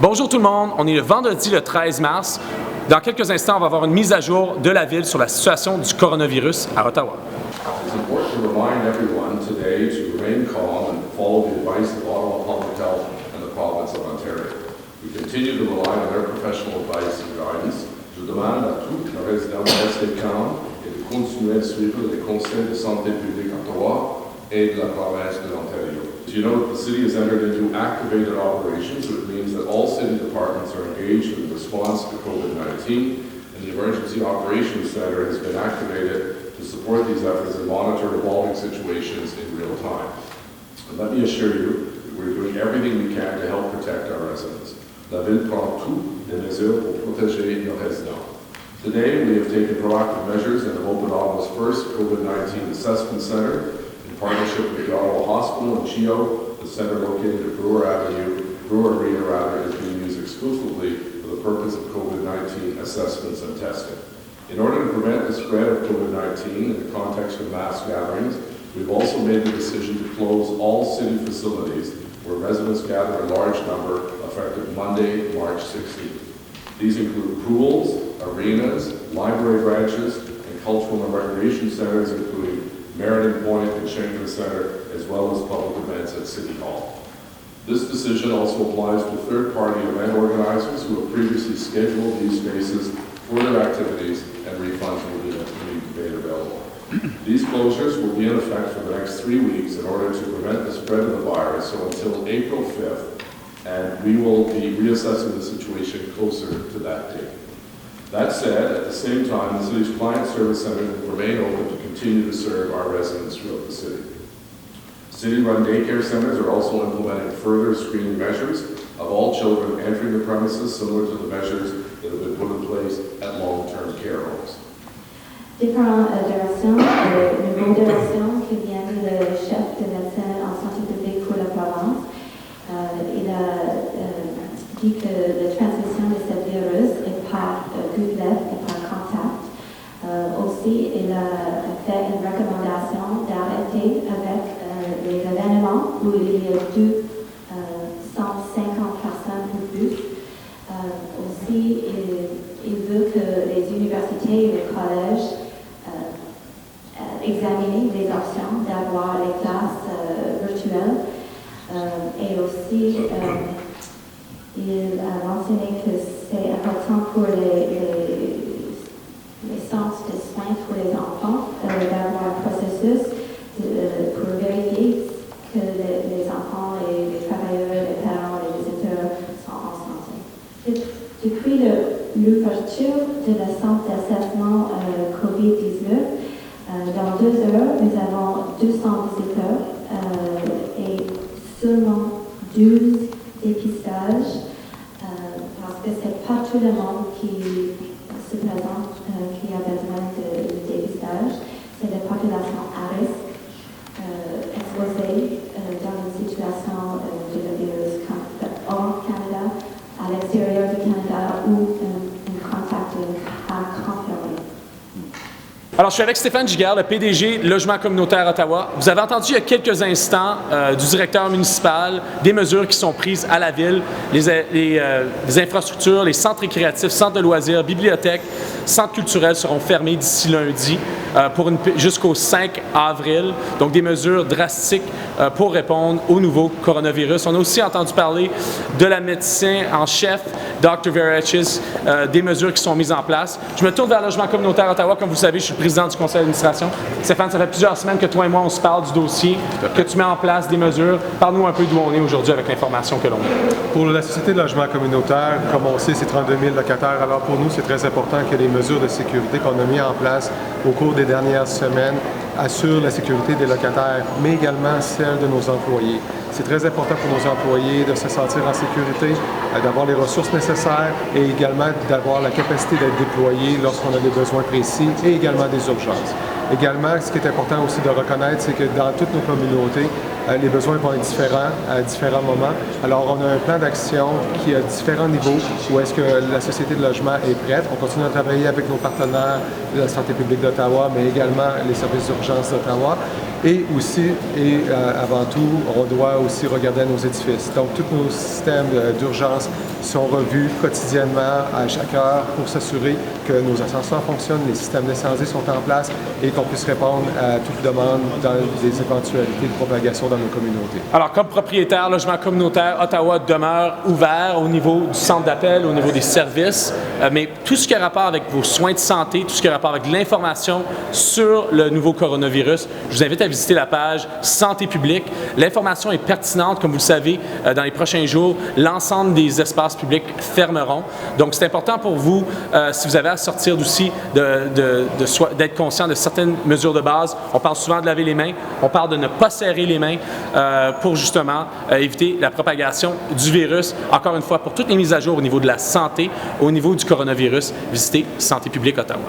Bonjour tout le monde, on est le vendredi le 13 mars. Dans quelques instants, on va avoir une mise à jour de la ville sur la situation du coronavirus à Ottawa. It's important to remind everyone today to remain calm and follow the advice of Ottawa Public Health and the province of Ontario. We continue to rely on their professional advice and guidance. Je demande à tous les résidents de rester calmes et de continuer à suivre les conseils de santé publique d'Ottawa et de la province de l'Ontario. You know that the city has entered into activated operations, which means that all city departments are engaged in response to COVID-19, and the Emergency Operations Center has been activated to support these efforts and monitor evolving situations in real time. And let me assure you that we're doing everything we can to help protect our residents. La Ville prend toutes les mesures pour protéger nos résidents. Today, we have taken proactive measures and have opened Ottawa's first COVID-19 Assessment Center in partnership with the Ottawa Hospital in Chio. The center located at Brewer Arena is being used exclusively for the purpose of COVID-19 assessments and testing. In order to prevent the spread of COVID-19 in the context of mass gatherings, we've also made the decision to close all city facilities where residents gather in large number effective Monday, March 16th. These include pools, arenas, library branches, and cultural and recreation centers, including Meriden Point and Schenken Center, as well as public events at City Hall. This decision also applies to third-party event organizers who have previously scheduled these spaces for their activities, and refunds will be made available. These closures will be in effect for the next 3 weeks in order to prevent the spread of the virus, so until April 5th, and we will be reassessing the situation closer to that date. That said, at the same time, the city's client service center will remain open to continue to serve our residents throughout the city. City-run daycare centers are also implementing further screening measures of all children entering the premises, similar to the measures that have been put in place at long-term care homes. Différentes modérations qui viennent du chef de médecin en santé publique pour la province. Il a dit que la transmission de ce virus est par gouttelette et par contact. Aussi, il a fait une recommandation d'arrêter avec les événements où il y a 150 personnes ou plus. Aussi, il veut que les universités et les collèges examiner les options d'avoir les classes virtuelles et aussi il a mentionné que c'est important pour les centres de soins pour les enfants d'avoir un processus pour vérifier que les enfants, les travailleurs, les parents, les visiteurs sont en santé. Depuis l'ouverture de la centre d'assessment COVID-19, dans 2 heures, nous avons 200 visiteurs et seulement 12 dépistages parce que c'est pas tout le monde qui se présente qui a besoin de dépistage. C'est la population à risque exposée dans une situation de la virus hors Canada, à l'extérieur du Canada ou un contact à confirmer. Alors, je suis avec Stéphane Giguère, le PDG Logement communautaire Ottawa. Vous avez entendu il y a quelques instants du directeur municipal des mesures qui sont prises à la ville, les infrastructures, les centres récréatifs, centres de loisirs, bibliothèques, centres culturels seront fermés d'ici lundi jusqu'au 5 avril. Donc, des mesures drastiques pour répondre au nouveau coronavirus. On a aussi entendu parler de la médecin en chef, Dr. Verachis, des mesures qui sont mises en place. Je me tourne vers Logement communautaire Ottawa. Comme vous savez, je suis le président du conseil d'administration. Stéphane, ça fait plusieurs semaines que toi et moi, on se parle du dossier, que tu mets en place des mesures. Parle-nous un peu d'où on est aujourd'hui avec l'information que l'on a. Pour la Société de logement communautaire, comme on sait, c'est 32 000 locataires. Alors pour nous, c'est très important que les mesures de sécurité qu'on a mises en place au cours des dernières semaines assurent la sécurité des locataires, mais également celle de nos employés. C'est très important pour nos employés de se sentir en sécurité, d'avoir les ressources nécessaires et également d'avoir la capacité d'être déployés lorsqu'on a des besoins précis et également des urgences. Également, ce qui est important aussi de reconnaître, c'est que dans toutes nos communautés, les besoins vont être différents à différents moments. Alors, on a un plan d'action qui a différents niveaux où est-ce que la Société de logement est prête. On continue à travailler avec nos partenaires de la santé publique d'Ottawa, mais également les services d'urgence d'Ottawa. Et aussi, et avant tout, on doit aussi regarder nos édifices. Donc, tous nos systèmes d'urgence sont revus quotidiennement à chaque heure pour s'assurer que nos ascenseurs fonctionnent, les systèmes d'incendie sont en place et qu'on puisse répondre à toute demande dans des éventualités de propagation dans nos communautés. Alors, comme propriétaire logement communautaire, Ottawa demeure ouvert au niveau du centre d'appel, au niveau des services, mais tout ce qui a rapport avec vos soins de santé, tout ce qui a rapport avec l'information sur le nouveau coronavirus, je vous invite à visiter la page Santé publique. L'information est pertinente, comme vous le savez, dans les prochains jours, l'ensemble des espaces publics fermeront. Donc, c'est important pour vous, si vous avez à sortir d'aussi, d'être conscient de certaines mesures de base. On parle souvent de laver les mains, on parle de ne pas serrer les mains pour justement éviter la propagation du virus. Encore une fois, pour toutes les mises à jour au niveau de la santé, au niveau du coronavirus, visitez Santé publique Ottawa.